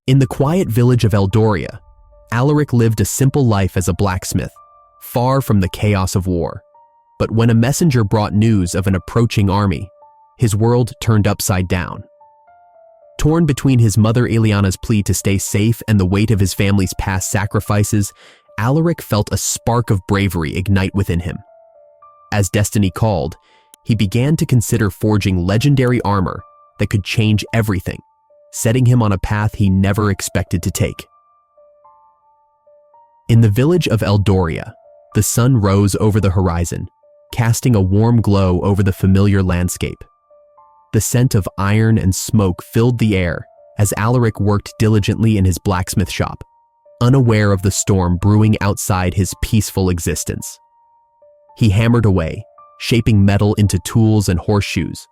In the quiet village of Eldoria, Alaric lived a simple life as a blacksmith, far from the chaos of war. But when a messenger brought news of an approaching army, his world turned upside down. Torn between his mother Eliana's plea to stay safe and the weight of his family's past sacrifices, Alaric felt a spark of bravery ignite within him. As destiny called, he began to consider forging legendary armor that could change everything, setting him on a path he never expected to take. In the village of Eldoria, the sun rose over the horizon, casting a warm glow over the familiar landscape. The scent of iron and smoke filled the air as Alaric worked diligently in his blacksmith shop, unaware of the storm brewing outside his peaceful existence. He hammered away, shaping metal into tools and horseshoes,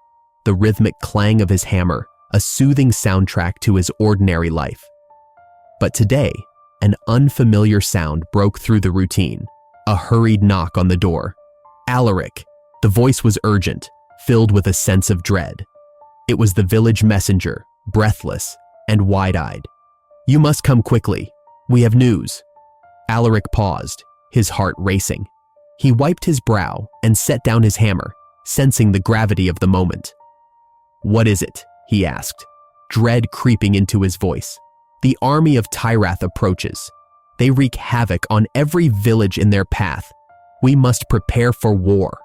the rhythmic clang of his hammer a soothing soundtrack to his ordinary life. But today, an unfamiliar sound broke through the routine, a hurried knock on the door. "Alaric!" The voice was urgent, filled with a sense of dread. It was the village messenger, breathless and wide-eyed. "You must come quickly. We have news." Alaric paused, his heart racing. He wiped his brow and set down his hammer, sensing the gravity of the moment. "What is it?" he asked, dread creeping into his voice. "The army of Tyrath approaches. They wreak havoc on every village in their path. We must prepare for war."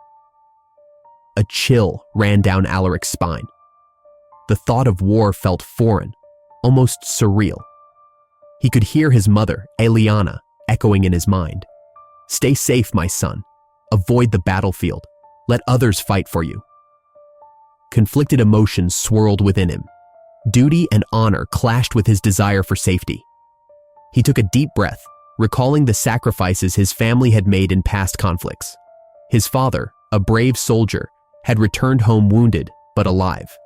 A chill ran down Alaric's spine. The thought of war felt foreign, almost surreal. He could hear his mother, Eliana, echoing in his mind. "Stay safe, my son. Avoid the battlefield. Let others fight for you." Conflicted emotions swirled within him. Duty and honor clashed with his desire for safety. He took a deep breath, recalling the sacrifices his family had made in past conflicts. His father, a brave soldier, had returned home wounded but alive.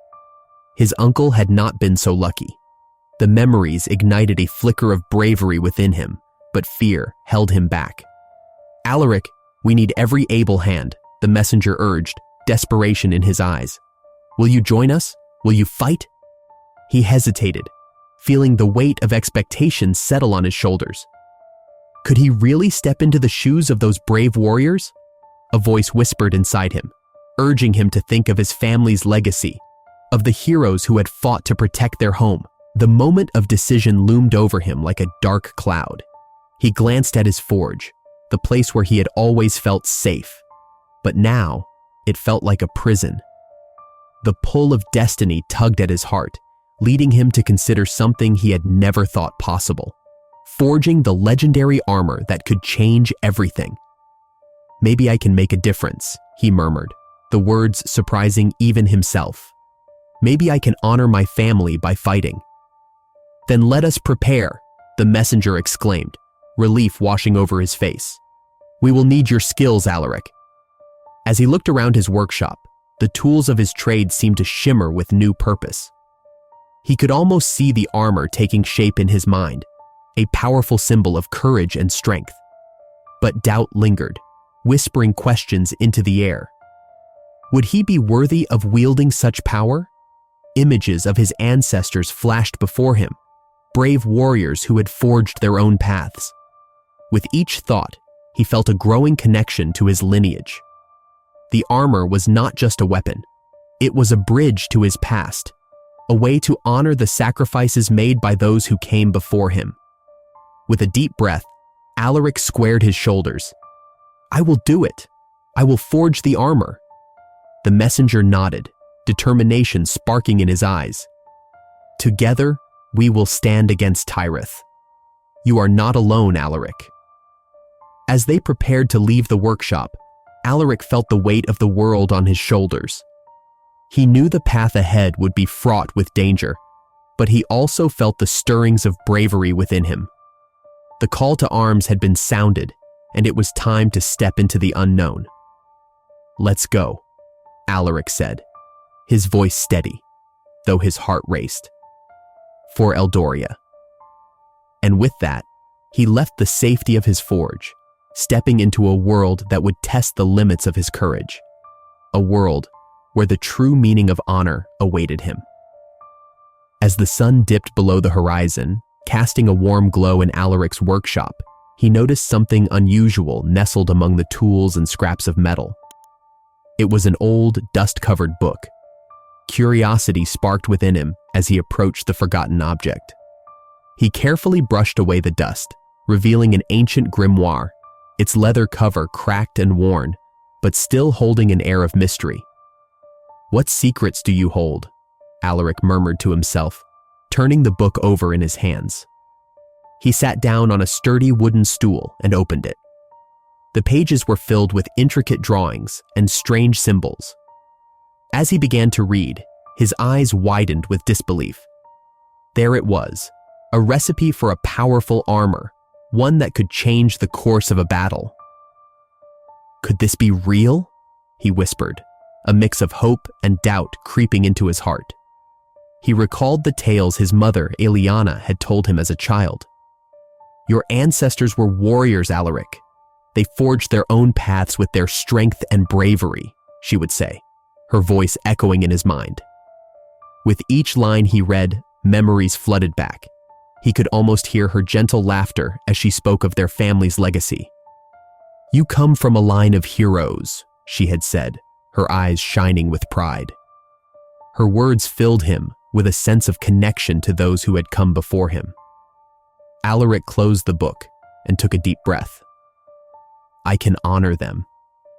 His uncle had not been so lucky. The memories ignited a flicker of bravery within him, but fear held him back. "Alaric, we need every able hand," the messenger urged, desperation in his eyes. "Will you join us? Will you fight?" He hesitated, feeling the weight of expectation settle on his shoulders. Could he really step into the shoes of those brave warriors? A voice whispered inside him, urging him to think of his family's legacy, of the heroes who had fought to protect their home. The moment of decision loomed over him like a dark cloud. He glanced at his forge, the place where he had always felt safe. But now, it felt like a prison. The pull of destiny tugged at his heart, leading him to consider something he had never thought possible: forging the legendary armor that could change everything. "Maybe I can make a difference," he murmured, the words surprising even himself. "Maybe I can honor my family by fighting." "Then let us prepare," the messenger exclaimed, relief washing over his face. "We will need your skills, Alaric." As he looked around his workshop, the tools of his trade seemed to shimmer with new purpose. He could almost see the armor taking shape in his mind, a powerful symbol of courage and strength. But doubt lingered, whispering questions into the air. Would he be worthy of wielding such power? Images of his ancestors flashed before him, brave warriors who had forged their own paths. With each thought, he felt a growing connection to his lineage. The armor was not just a weapon. It was a bridge to his past, a way to honor the sacrifices made by those who came before him. With a deep breath, Alaric squared his shoulders. "I will do it. I will forge the armor." The messenger nodded, determination sparking in his eyes. "Together, we will stand against Tyrath. You are not alone, Alaric." As they prepared to leave the workshop, Alaric felt the weight of the world on his shoulders. He knew the path ahead would be fraught with danger, but he also felt the stirrings of bravery within him. The call to arms had been sounded, and it was time to step into the unknown. "Let's go," Alaric said, his voice steady, though his heart raced. For Eldoria. And with that, he left the safety of his forge, stepping into a world that would test the limits of his courage, a world where the true meaning of honor awaited him. As the sun dipped below the horizon, Casting a warm glow in Alaric's workshop, he noticed something unusual nestled among the tools and scraps of metal. It was an old, dust-covered book. Curiosity sparked within him as he approached the forgotten object. He carefully brushed away the dust, revealing an ancient grimoire, its leather cover cracked and worn, but still holding an air of mystery. "What secrets do you hold?" Alaric murmured to himself, turning the book over in his hands. He sat down on a sturdy wooden stool and opened it. The pages were filled with intricate drawings and strange symbols. As he began to read, his eyes widened with disbelief. There it was, a recipe for a powerful armor, one that could change the course of a battle. "Could this be real?" he whispered, a mix of hope and doubt creeping into his heart. He recalled the tales his mother, Eliana, had told him as a child. "Your ancestors were warriors, Alaric. They forged their own paths with their strength and bravery," she would say, her voice echoing in his mind. With each line he read, memories flooded back. He could almost hear her gentle laughter as she spoke of their family's legacy. "You come from a line of heroes," she had said, her eyes shining with pride. Her words filled him with a sense of connection to those who had come before him. Alaric closed the book and took a deep breath. "I can honor them,"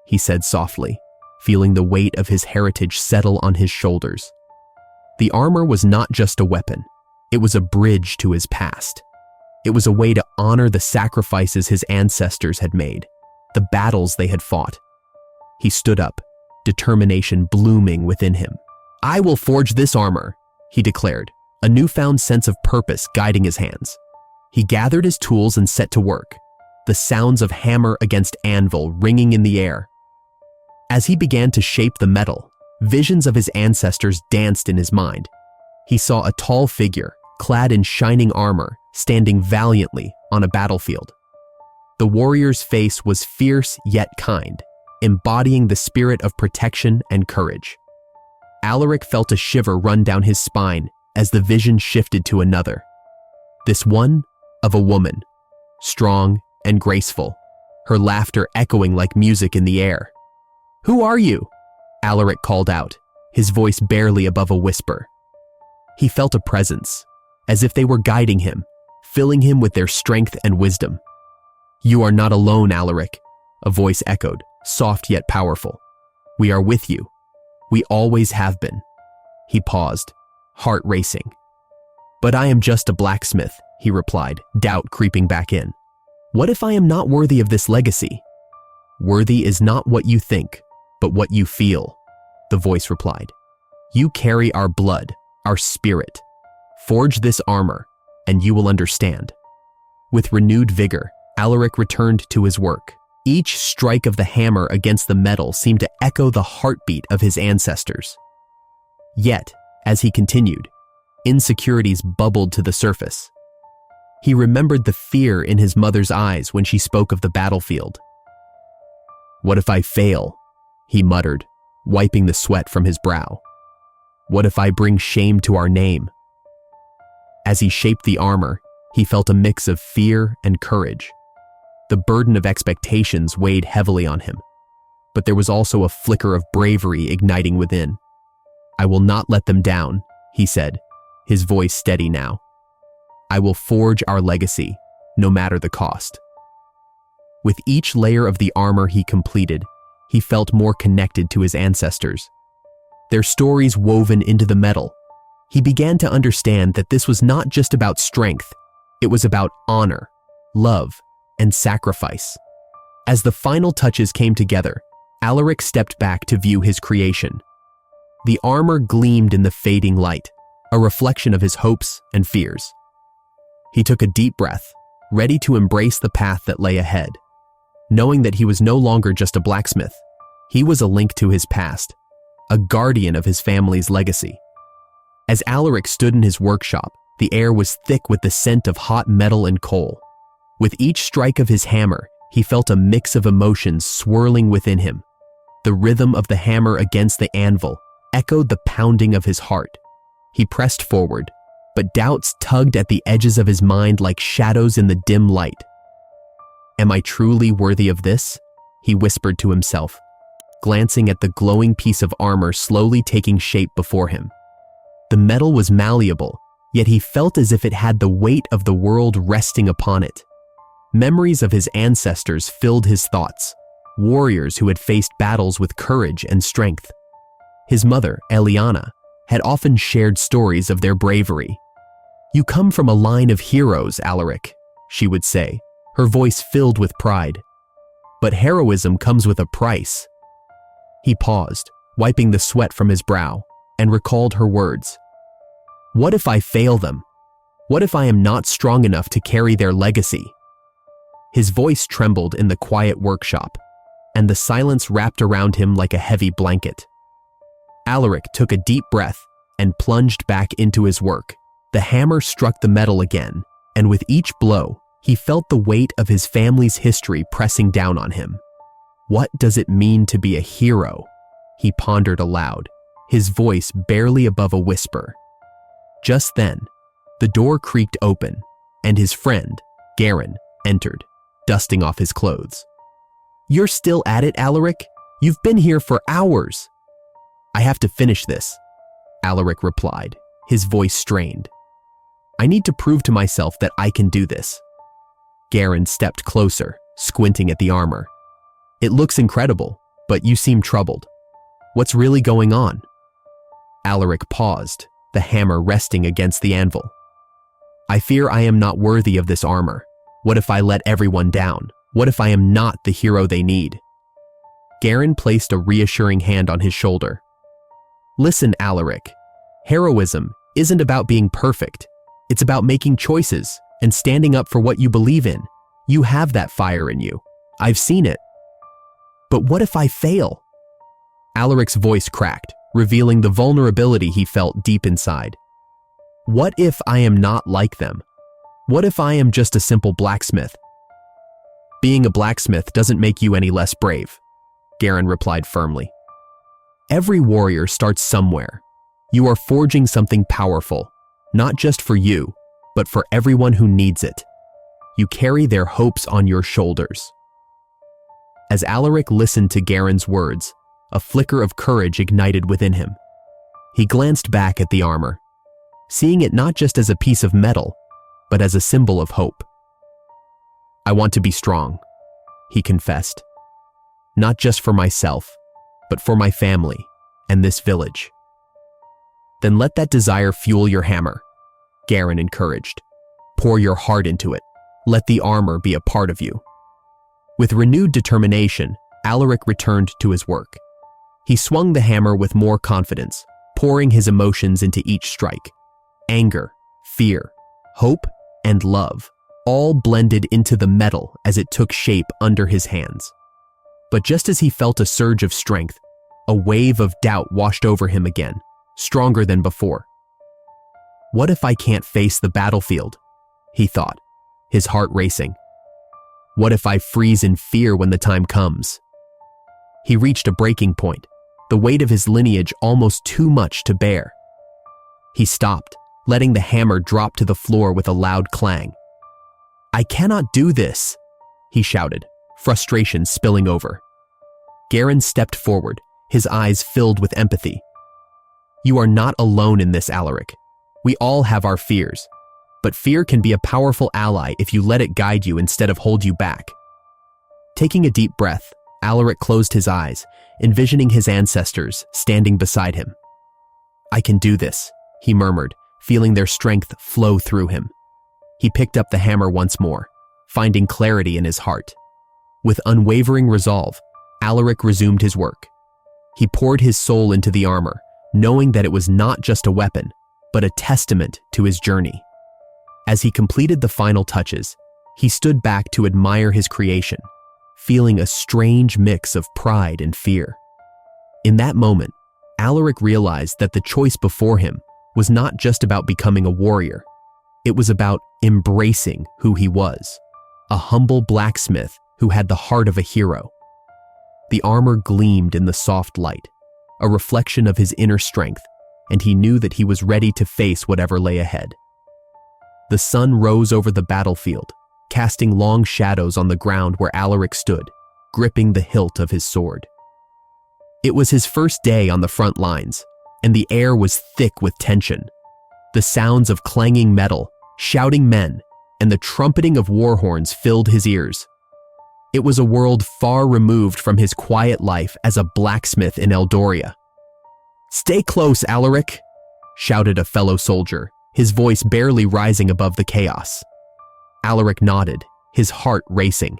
he said softly, feeling the weight of his heritage settle on his shoulders. The armor was not just a weapon, it was a bridge to his past. It was a way to honor the sacrifices his ancestors had made, the battles they had fought. He stood up, determination blooming within him. "I will forge this armor," he declared, a newfound sense of purpose guiding his hands. He gathered his tools and set to work, the sounds of hammer against anvil ringing in the air. As he began to shape the metal, visions of his ancestors danced in his mind. He saw a tall figure, clad in shining armor, standing valiantly on a battlefield. The warrior's face was fierce yet kind, embodying the spirit of protection and courage. Alaric felt a shiver run down his spine as the vision shifted to another. This one of a woman, strong and graceful, her laughter echoing like music in the air. "Who are you?" Alaric called out, his voice barely above a whisper. He felt a presence, as if they were guiding him, filling him with their strength and wisdom. "You are not alone, Alaric," a voice echoed, soft yet powerful. "We are with you. We always have been." He paused, heart racing. "But I am just a blacksmith," he replied, doubt creeping back in. "What if I am not worthy of this legacy?" "Worthy is not what you think, but what you feel," the voice replied. "You carry our blood, our spirit. Forge this armor, and you will understand." With renewed vigor, Alaric returned to his work. Each strike of the hammer against the metal seemed to echo the heartbeat of his ancestors. Yet, as he continued, insecurities bubbled to the surface. He remembered the fear in his mother's eyes when she spoke of the battlefield. "What if I fail?" he muttered, wiping the sweat from his brow. "What if I bring shame to our name?" As he shaped the armor, he felt a mix of fear and courage. The burden of expectations weighed heavily on him, but there was also a flicker of bravery igniting within. "I will not let them down," he said, his voice steady now. "I will forge our legacy, no matter the cost." With each layer of the armor he completed, he felt more connected to his ancestors. Their stories woven into the metal. He began to understand that this was not just about strength, it was about honor, love, and sacrifice. As the final touches came together, Alaric stepped back to view his creation. The armor gleamed in the fading light, a reflection of his hopes and fears. He took a deep breath, ready to embrace the path that lay ahead. Knowing that he was no longer just a blacksmith, he was a link to his past, a guardian of his family's legacy. As Alaric stood in his workshop, the air was thick with the scent of hot metal and coal. With each strike of his hammer, he felt a mix of emotions swirling within him. The rhythm of the hammer against the anvil echoed the pounding of his heart. He pressed forward, but doubts tugged at the edges of his mind like shadows in the dim light. "Am I truly worthy of this?" he whispered to himself, glancing at the glowing piece of armor slowly taking shape before him. The metal was malleable, yet he felt as if it had the weight of the world resting upon it. Memories of his ancestors filled his thoughts, warriors who had faced battles with courage and strength. His mother, Eliana, had often shared stories of their bravery. "You come from a line of heroes, Alaric," she would say, her voice filled with pride. "But heroism comes with a price." He paused, wiping the sweat from his brow, and recalled her words. "What if I fail them? What if I am not strong enough to carry their legacy?" His voice trembled in the quiet workshop, and the silence wrapped around him like a heavy blanket. Alaric took a deep breath and plunged back into his work. The hammer struck the metal again, and with each blow, he felt the weight of his family's history pressing down on him. "What does it mean to be a hero?" he pondered aloud, his voice barely above a whisper. Just then, the door creaked open, and his friend, Garen, entered, dusting off his clothes. "You're still at it, Alaric? You've been here for hours." "I have to finish this," Alaric replied, his voice strained. "I need to prove to myself that I can do this." Garen stepped closer, squinting at the armor. "It looks incredible, but you seem troubled. What's really going on?" Alaric paused, the hammer resting against the anvil. "I fear I am not worthy of this armor. What if I let everyone down? What if I am not the hero they need?" Garen placed a reassuring hand on his shoulder. "Listen, Alaric. Heroism isn't about being perfect. It's about making choices and standing up for what you believe in. You have that fire in you. I've seen it." "But what if I fail?" Alaric's voice cracked, revealing the vulnerability he felt deep inside. "What if I am not like them? What if I am just a simple blacksmith?" "Being a blacksmith doesn't make you any less brave," Garen replied firmly. "Every warrior starts somewhere. You are forging something powerful, not just for you, but for everyone who needs it. You carry their hopes on your shoulders." As Alaric listened to Garen's words, a flicker of courage ignited within him. He glanced back at the armor, seeing it not just as a piece of metal, but as a symbol of hope. "I want to be strong," he confessed. "Not just for myself, but for my family and this village." "Then let that desire fuel your hammer," Garen encouraged. "Pour your heart into it. Let the armor be a part of you." With renewed determination, Alaric returned to his work. He swung the hammer with more confidence, pouring his emotions into each strike. Anger, fear, hope, and love all blended into the metal as it took shape under his hands. But just as he felt a surge of strength, a wave of doubt washed over him again, stronger than before. "What if I can't face the battlefield?" he thought, his heart racing. "What if I freeze in fear when the time comes?" He reached a breaking point, the weight of his lineage almost too much to bear. He stopped, letting the hammer drop to the floor with a loud clang. "I cannot do this," he shouted, frustration spilling over. Garen stepped forward, his eyes filled with empathy. "You are not alone in this, Alaric. We all have our fears, but fear can be a powerful ally if you let it guide you instead of hold you back." Taking a deep breath, Alaric closed his eyes, envisioning his ancestors standing beside him. "I can do this," he murmured, feeling their strength flow through him. He picked up the hammer once more, finding clarity in his heart. With unwavering resolve, Alaric resumed his work. He poured his soul into the armor, knowing that it was not just a weapon, but a testament to his journey. As he completed the final touches, he stood back to admire his creation, feeling a strange mix of pride and fear. In that moment, Alaric realized that the choice before him was not just about becoming a warrior. It was about embracing who he was, a humble blacksmith who had the heart of a hero. The armor gleamed in the soft light, a reflection of his inner strength, and he knew that he was ready to face whatever lay ahead. The sun rose over the battlefield, casting long shadows on the ground where Alaric stood, gripping the hilt of his sword. It was his first day on the front lines, and the air was thick with tension. The sounds of clanging metal, shouting men, and the trumpeting of war horns filled his ears. It was a world far removed from his quiet life as a blacksmith in Eldoria. "Stay close, Alaric," shouted a fellow soldier, his voice barely rising above the chaos. Alaric nodded, his heart racing.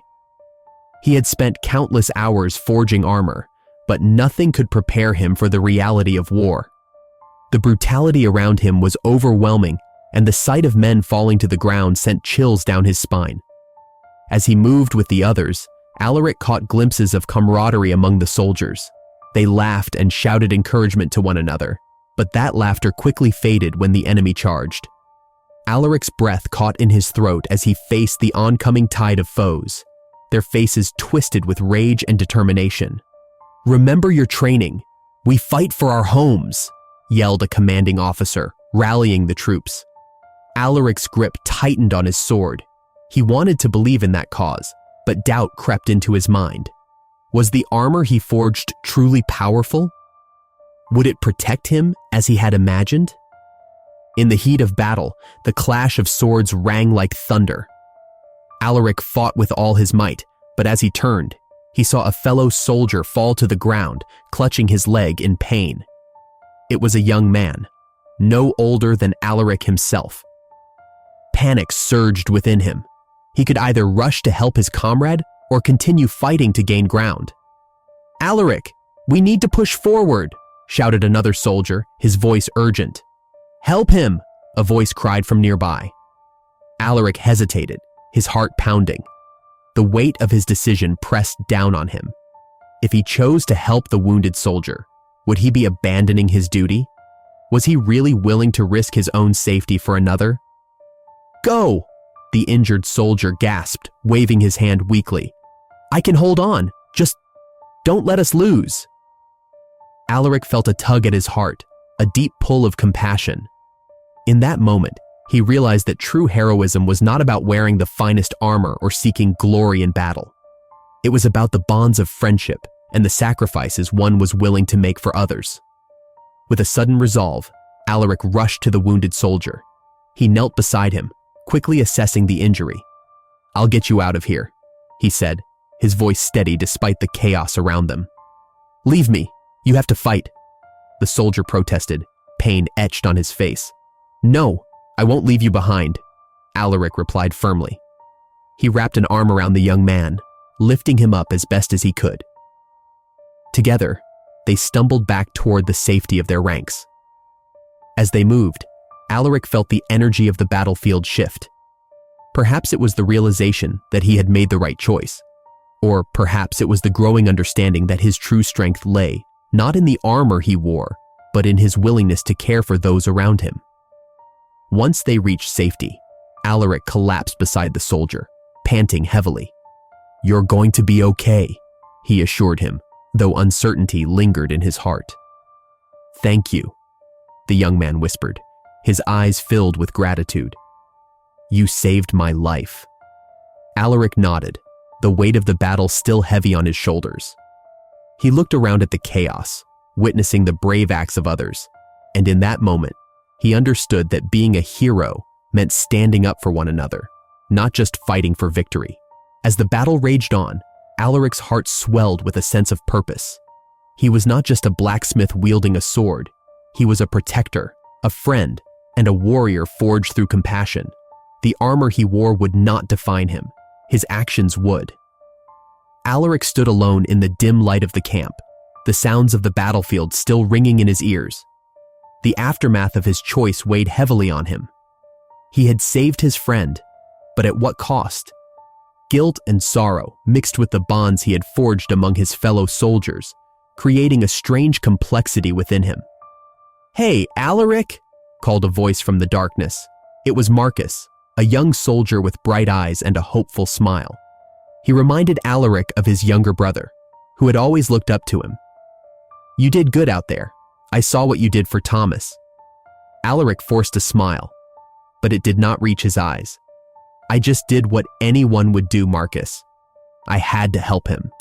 He had spent countless hours forging armor, but nothing could prepare him for the reality of war. The brutality around him was overwhelming, and the sight of men falling to the ground sent chills down his spine. As he moved with the others, Alaric caught glimpses of camaraderie among the soldiers. They laughed and shouted encouragement to one another, but that laughter quickly faded when the enemy charged. Alaric's breath caught in his throat as he faced the oncoming tide of foes, their faces twisted with rage and determination. "Remember your training. We fight for our homes," yelled a commanding officer, rallying the troops. Alaric's grip tightened on his sword. He wanted to believe in that cause, but doubt crept into his mind. Was the armor he forged truly powerful? Would it protect him as he had imagined? In the heat of battle, the clash of swords rang like thunder. Alaric fought with all his might, but as he turned, he saw a fellow soldier fall to the ground, clutching his leg in pain. It was a young man, no older than Alaric himself. Panic surged within him. He could either rush to help his comrade or continue fighting to gain ground. "Alaric, we need to push forward," shouted another soldier, his voice urgent. "Help him," a voice cried from nearby. Alaric hesitated, his heart pounding. The weight of his decision pressed down on him. If he chose to help the wounded soldier, would he be abandoning his duty? Was he really willing to risk his own safety for another? "Go!" the injured soldier gasped, waving his hand weakly. "I can hold on. Just don't let us lose." Alaric felt a tug at his heart, a deep pull of compassion. In that moment, he realized that true heroism was not about wearing the finest armor or seeking glory in battle. It was about the bonds of friendship and the sacrifices one was willing to make for others. With a sudden resolve, Alaric rushed to the wounded soldier. He knelt beside him, quickly assessing the injury. "I'll get you out of here," he said, his voice steady despite the chaos around them. "Leave me. You have to fight," the soldier protested, pain etched on his face. "No, I won't leave you behind," Alaric replied firmly. He wrapped an arm around the young man, lifting him up as best as he could. Together, they stumbled back toward the safety of their ranks. As they moved, Alaric felt the energy of the battlefield shift. Perhaps it was the realization that he had made the right choice, or perhaps it was the growing understanding that his true strength lay not in the armor he wore, but in his willingness to care for those around him. Once they reached safety, Alaric collapsed beside the soldier, panting heavily. "You're going to be okay," he assured him, though uncertainty lingered in his heart. "Thank you," the young man whispered, his eyes filled with gratitude. "You saved my life." Alaric nodded, the weight of the battle still heavy on his shoulders. He looked around at the chaos, witnessing the brave acts of others, and in that moment, he understood that being a hero meant standing up for one another, not just fighting for victory. As the battle raged on, Alaric's heart swelled with a sense of purpose. He was not just a blacksmith wielding a sword, he was a protector, a friend, and a warrior forged through compassion. The armor he wore would not define him, his actions would. Alaric stood alone in the dim light of the camp, the sounds of the battlefield still ringing in his ears. The aftermath of his choice weighed heavily on him. He had saved his friend, but at what cost? Guilt and sorrow mixed with the bonds he had forged among his fellow soldiers, creating a strange complexity within him. "Hey, Alaric!" called a voice from the darkness. It was Marcus, a young soldier with bright eyes and a hopeful smile. He reminded Alaric of his younger brother, who had always looked up to him. "You did good out there. I saw what you did for Thomas." Alaric forced a smile. but it did not reach his eyes. "I just did what anyone would do, Marcus. I had to help him."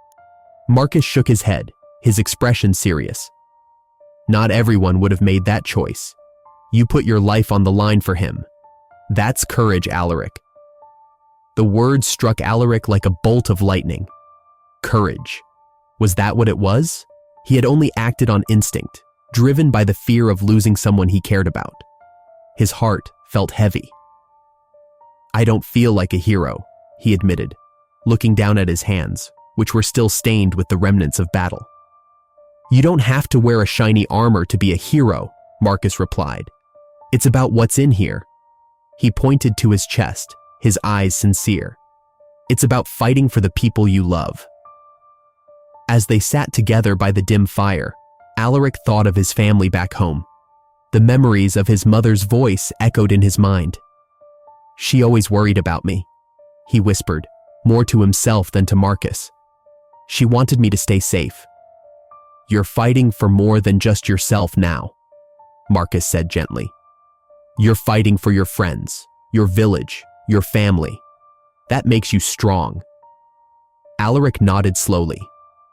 Marcus shook his head, his expression serious. "Not everyone would have made that choice. You put your life on the line for him. That's courage, Alaric." The words struck Alaric like a bolt of lightning. Courage. Was that what it was? He had only acted on instinct, driven by the fear of losing someone he cared about. His heart felt heavy. "I don't feel like a hero," he admitted, looking down at his hands, which were still stained with the remnants of battle. "You don't have to wear a shiny armor to be a hero," Marcus replied. "It's about what's in here." He pointed to his chest, his eyes sincere. "It's about fighting for the people you love." As they sat together by the dim fire, Alaric thought of his family back home. The memories of his mother's voice echoed in his mind. "She always worried about me," he whispered, more to himself than to Marcus. "She wanted me to stay safe." "You're fighting for more than just yourself now," Marcus said gently. "You're fighting for your friends, your village, your family. That makes you strong." Alaric nodded slowly,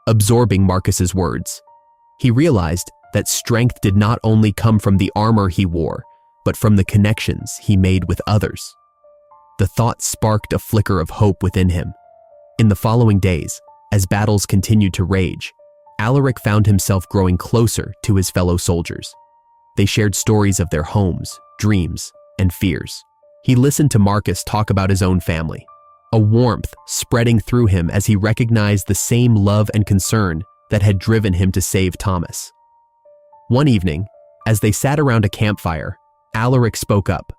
absorbing Marcus's words. He realized that strength did not only come from the armor he wore, but from the connections he made with others. The thought sparked a flicker of hope within him. In the following days, as battles continued to rage, Alaric found himself growing closer to his fellow soldiers. They shared stories of their homes, dreams, and fears. He listened to Marcus talk about his own family, a warmth spreading through him as he recognized the same love and concern that had driven him to save Thomas. One evening, as they sat around a campfire, Alaric spoke up.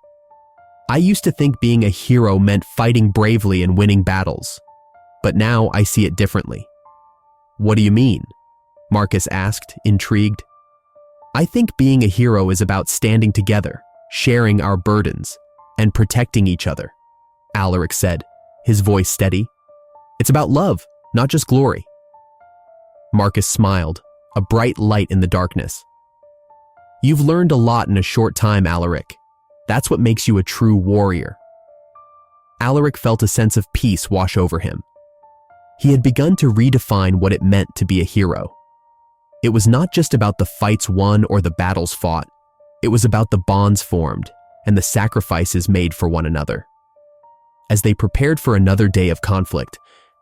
"I used to think being a hero meant fighting bravely and winning battles, but now I see it differently." "What do you mean?" Marcus asked, intrigued. "I think being a hero is about standing together, sharing our burdens, and protecting each other," Alaric said, his voice steady. "It's about love, not just glory." Marcus smiled, a bright light in the darkness. "You've learned a lot in a short time, Alaric. That's what makes you a true warrior." Alaric felt a sense of peace wash over him. He had begun to redefine what it meant to be a hero. It was not just about the fights won or the battles fought. It was about the bonds formed and the sacrifices made for one another. As they prepared for another day of conflict,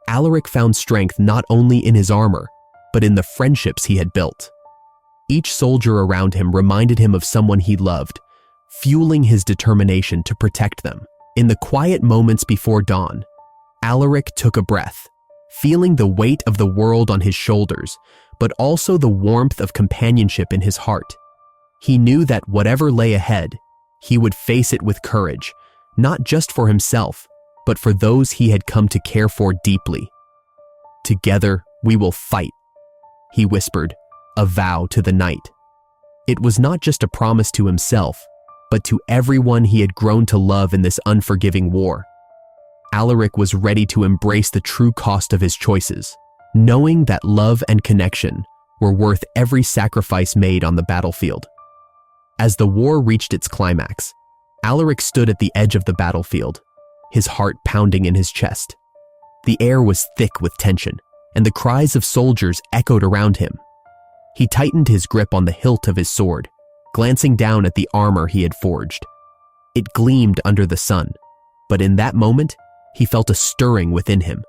Alaric found strength not only in his armor, but in the friendships he had built. Each soldier around him reminded him of someone he loved, fueling his determination to protect them. In the quiet moments before dawn, Alaric took a breath, feeling the weight of the world on his shoulders, but also the warmth of companionship in his heart. He knew that whatever lay ahead, he would face it with courage, not just for himself, but for those he had come to care for deeply. "Together, we will fight," he whispered, a vow to the night. It was not just a promise to himself, but to everyone he had grown to love in this unforgiving war. Alaric was ready to embrace the true cost of his choices, knowing that love and connection were worth every sacrifice made on the battlefield. As the war reached its climax, Alaric stood at the edge of the battlefield, his heart pounding in his chest. The air was thick with tension, and the cries of soldiers echoed around him. He tightened his grip on the hilt of his sword, glancing down at the armor he had forged. It gleamed under the sun, but in that moment, he felt a stirring within him,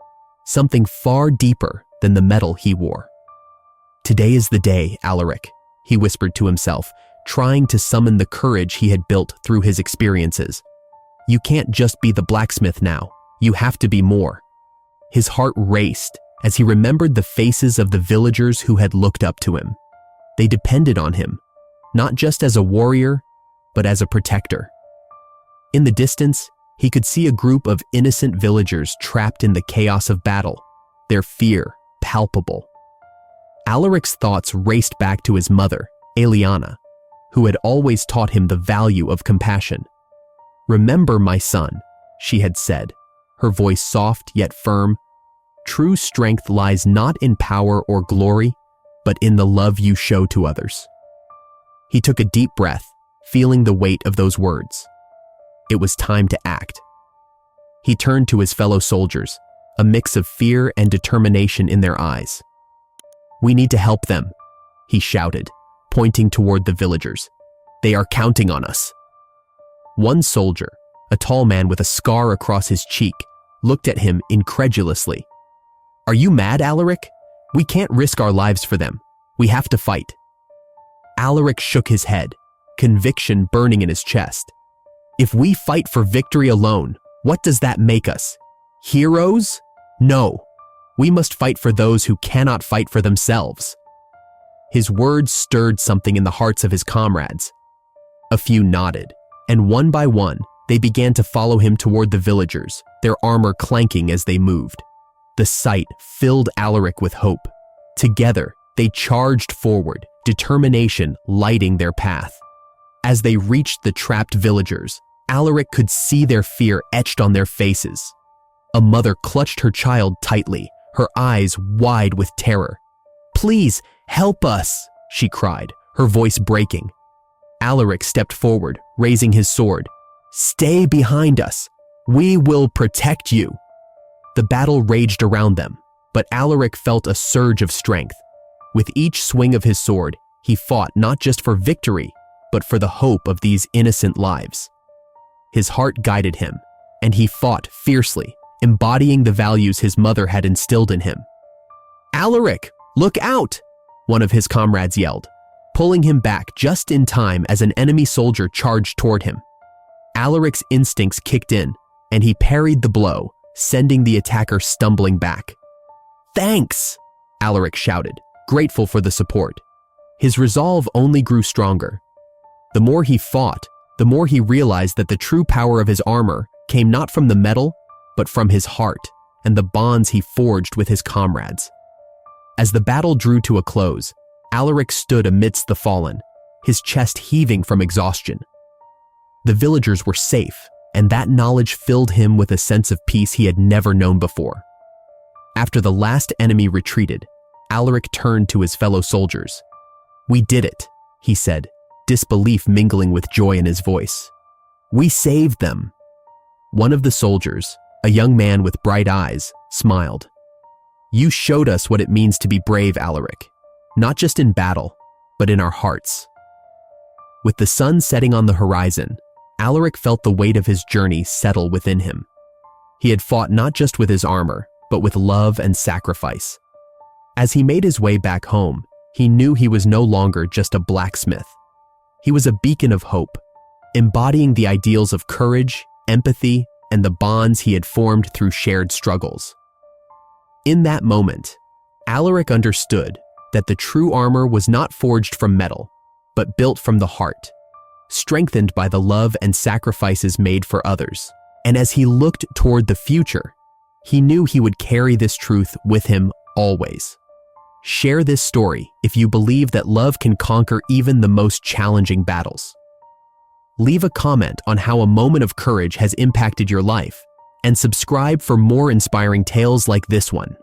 something far deeper than the metal he wore. "Today is the day, Alaric," he whispered to himself, trying to summon the courage he had built through his experiences. "You can't just be the blacksmith now, you have to be more." His heart raced as he remembered the faces of the villagers who had looked up to him. They depended on him, not just as a warrior, but as a protector. In the distance, he could see a group of innocent villagers trapped in the chaos of battle, their fear palpable. Alaric's thoughts raced back to his mother, Eliana, who had always taught him the value of compassion. "Remember, my son," she had said, her voice soft yet firm. "True strength lies not in power or glory, but in the love you show to others." He took a deep breath, feeling the weight of those words. It was time to act. He turned to his fellow soldiers, a mix of fear and determination in their eyes. "We need to help them," he shouted, pointing toward the villagers. "They are counting on us." One soldier, a tall man with a scar across his cheek, looked at him incredulously. "Are you mad, Alaric? We can't risk our lives for them. We have to fight." Alaric shook his head, conviction burning in his chest. "If we fight for victory alone, what does that make us? Heroes? No. We must fight for those who cannot fight for themselves." His words stirred something in the hearts of his comrades. A few nodded, and one by one, they began to follow him toward the villagers, their armor clanking as they moved. The sight filled Alaric with hope. Together, they charged forward, determination lighting their path. As they reached the trapped villagers, Alaric could see their fear etched on their faces. A mother clutched her child tightly, her eyes wide with terror. "Please, help us," she cried, her voice breaking. Alaric stepped forward, raising his sword. "Stay behind us. We will protect you." The battle raged around them, but Alaric felt a surge of strength. With each swing of his sword, he fought not just for victory, but for the hope of these innocent lives. His heart guided him, and he fought fiercely, embodying the values his mother had instilled in him. "Alaric, look out!" one of his comrades yelled, pulling him back just in time as an enemy soldier charged toward him. Alaric's instincts kicked in, and he parried the blow, sending the attacker stumbling back. "Thanks!" Alaric shouted, grateful for the support. His resolve only grew stronger. The more he fought, the more he realized that the true power of his armor came not from the metal, but from his heart and the bonds he forged with his comrades. As the battle drew to a close, Alaric stood amidst the fallen, his chest heaving from exhaustion. The villagers were safe, and that knowledge filled him with a sense of peace he had never known before. After the last enemy retreated, Alaric turned to his fellow soldiers. "We did it," he said, disbelief mingling with joy in his voice. "We saved them." One of the soldiers, a young man with bright eyes, smiled. "You showed us what it means to be brave, Alaric, not just in battle, but in our hearts." With the sun setting on the horizon, Alaric felt the weight of his journey settle within him. He had fought not just with his armor, but with love and sacrifice. As he made his way back home, he knew he was no longer just a blacksmith. He was a beacon of hope, embodying the ideals of courage, empathy, and the bonds he had formed through shared struggles. In that moment, Alaric understood that the true armor was not forged from metal, but built from the heart, strengthened by the love and sacrifices made for others. And as he looked toward the future, he knew he would carry this truth with him always. Share this story if you believe that love can conquer even the most challenging battles. Leave a comment on how a moment of courage has impacted your life, and subscribe for more inspiring tales like this one.